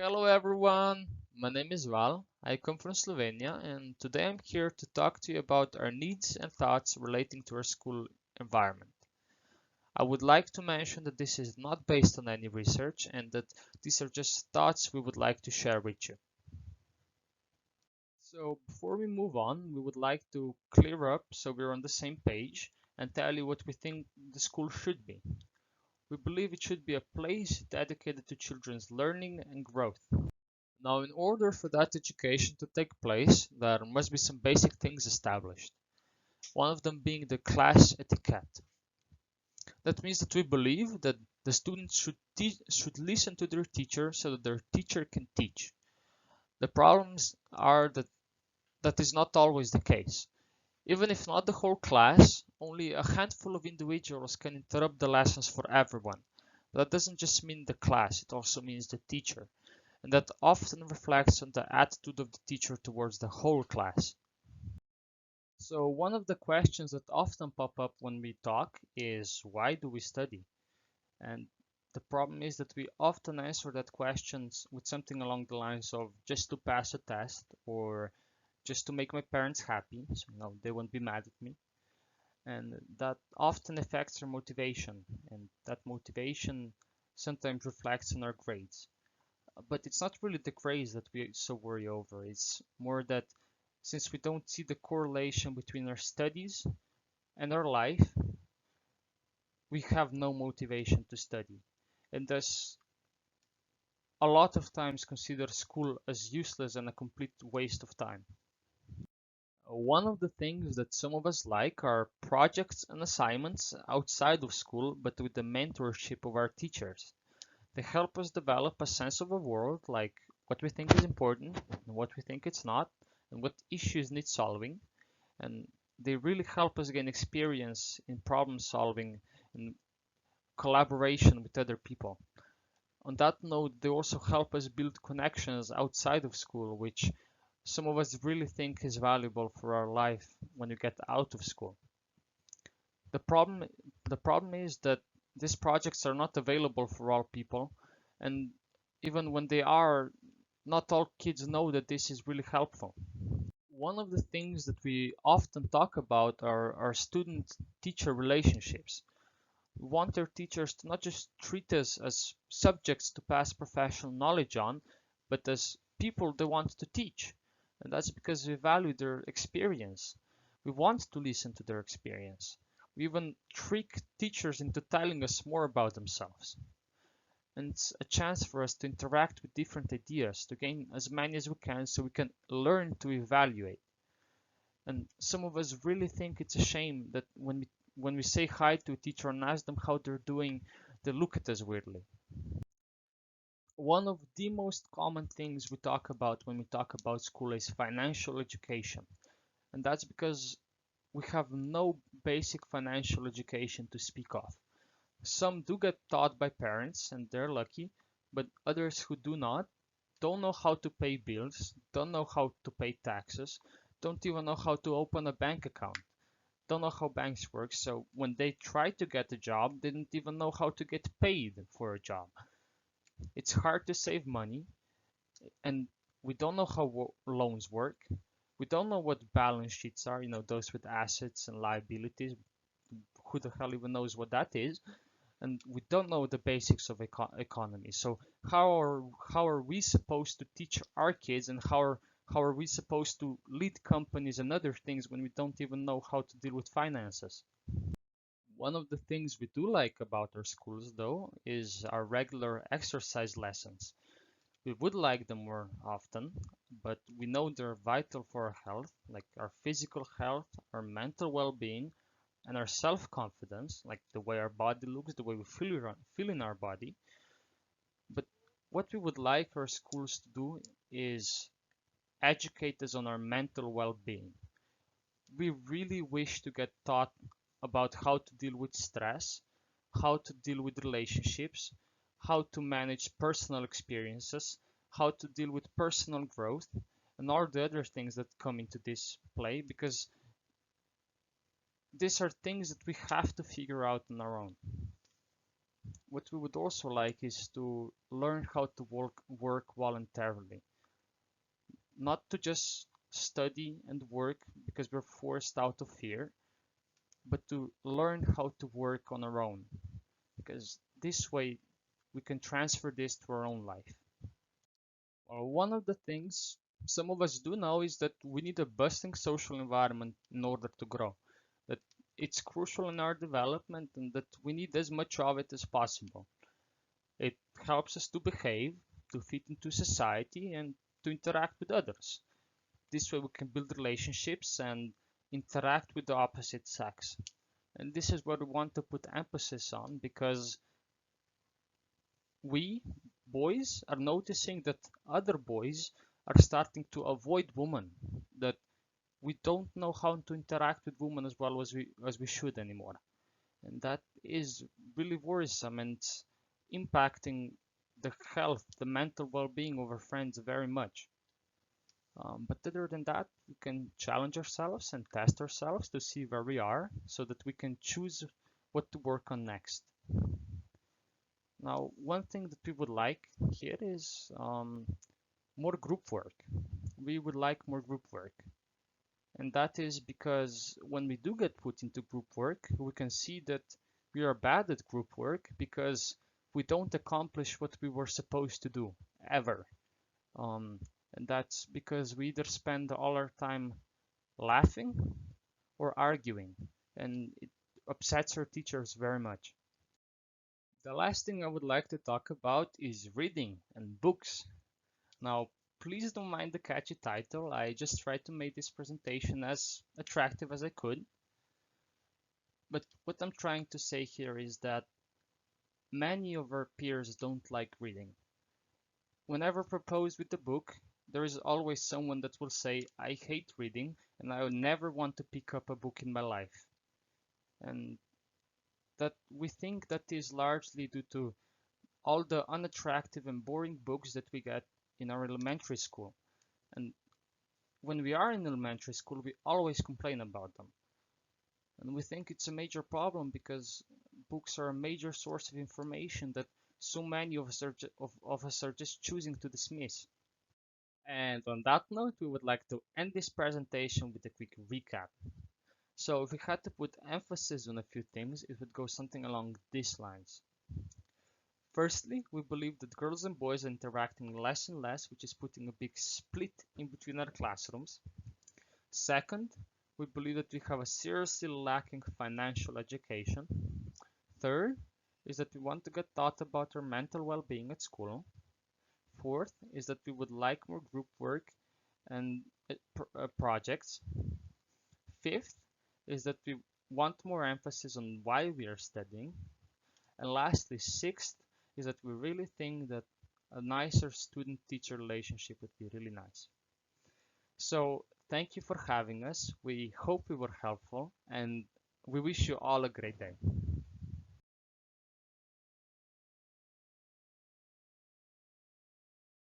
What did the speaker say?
Hello everyone, my name is Val. I come from Slovenia and today I'm here to talk to you about our needs and thoughts relating to our school environment. I would like to mention that this is not based on any research and that these are just thoughts we would like to share with you. So before we move on, we would like to clear up so we're on the same page and tell you what we think the school should be. We believe it should be a place dedicated to children's learning and growth. Now, in order for that education to take place, there must be some basic things established. One of them being the class etiquette. That means that we believe that the students should listen to their teacher so that their teacher can teach. The problems are that that is not always the case. Even if not the whole class, only a handful of individuals can interrupt the lessons for everyone. But that doesn't just mean the class, it also means the teacher. And that often reflects on the attitude of the teacher towards the whole class. So one of the questions that often pop up when we talk is, why do we study? And the problem is that we often answer that question with something along the lines of just to pass a test or just to make my parents happy, so they won't be mad at me. And that often affects our motivation, and that motivation sometimes reflects in our grades. But it's not really the grades that we so worry over. It's more that since we don't see the correlation between our studies and our life, we have no motivation to study, and thus a lot of times consider school as useless and a complete waste of time. One of the things that some of us like are projects and assignments outside of school, but with the mentorship of our teachers. They help us develop a sense of a world, like what we think is important and what we think it's not, and what issues need solving. And they really help us gain experience in problem solving and collaboration with other people. On that note, they also help us build connections outside of school, which some of us really think is valuable for our life when we get out of school. The problem is that these projects are not available for all people, and even when they are, not all kids know that this is really helpful. One of the things that we often talk about are our student-teacher relationships. We want our teachers to not just treat us as subjects to pass professional knowledge on, but as people they want to teach. And that's because we value their experience. We want to listen to their experience. We even trick teachers into telling us more about themselves. And it's a chance for us to interact with different ideas, to gain as many as we can so we can learn to evaluate. And some of us really think it's a shame that when we say hi to a teacher and ask them how they're doing, they look at us weirdly. One of the most common things we talk about when we talk about school is financial education. And that's because we have no basic financial education to speak of. Some do get taught by parents and they're lucky, but others who do not don't know how to pay bills, don't know how to pay taxes, don't even know how to open a bank account, don't know how banks work. So when they try to get a job, they didn't even know how to get paid for a job. It's hard to save money, and we don't know how loans work. We don't know what balance sheets are, those with assets and liabilities. Who the hell even knows what that is? And we don't know the basics of economy. So how are we supposed to teach our kids, and how are we supposed to lead companies and other things when we don't even know how to deal with finances? One of the things we do like about our schools, though, is our regular exercise lessons. We would like them more often, but we know they're vital for our health, like our physical health, our mental well-being, and our self-confidence, like the way our body looks, the way we feel in our body. But what we would like our schools to do is educate us on our mental well-being. We really wish to get taught about how to deal with stress, how to deal with relationships, how to manage personal experiences, how to deal with personal growth, and all the other things that come into this play, because these are things that we have to figure out on our own. what we would also like is to learn how to work voluntarily, not to just study and work because we're forced out of fear, but to learn how to work on our own, because this way we can transfer this to our own life. One of the things some of us do know is that we need a bustling social environment in order to grow, that it's crucial in our development and that we need as much of it as possible. It helps us to behave, to fit into society, and to interact with others. This way we can build relationships and interact with the opposite sex. And this is what we want to put emphasis on, because we boys are noticing that other boys are starting to avoid women, that we don't know how to interact with women as well as we should anymore. And that is really worrisome and impacting the health, the mental well-being of our friends very much. But other than that, we can challenge ourselves and test ourselves to see where we are so that we can choose what to work on next. Now, one thing that we would like here is more group work. We would like more group work. And that is because when we do get put into group work, we can see that we are bad at group work because we don't accomplish what we were supposed to do, ever. And that's because we either spend all our time laughing or arguing, and it upsets our teachers very much. The last thing I would like to talk about is reading and books. Now, please don't mind the catchy title. I just tried to make this presentation as attractive as I could. But what I'm trying to say here is that many of our peers don't like reading. Whenever proposed with a book, there is always someone that will say, I hate reading and I would never want to pick up a book in my life. And that we think that is largely due to all the unattractive and boring books that we get in our elementary school. And when we are in elementary school, we always complain about them. And we think it's a major problem because books are a major source of information that so many of us are just choosing to dismiss. And on that note, we would like to end this presentation with a quick recap. So if we had to put emphasis on a few things, it would go something along these lines. Firstly, we believe that girls and boys are interacting less and less, which is putting a big split in between our classrooms. Second, we believe that we have a seriously lacking financial education. Third is that we want to get taught about our mental well-being at school. Fourth is that we would like more group work and projects. Fifth is that we want more emphasis on why we are studying. And lastly, sixth is that we really think that a nicer student-teacher relationship would be really nice. So thank you for having us. We hope we were helpful and we wish you all a great day.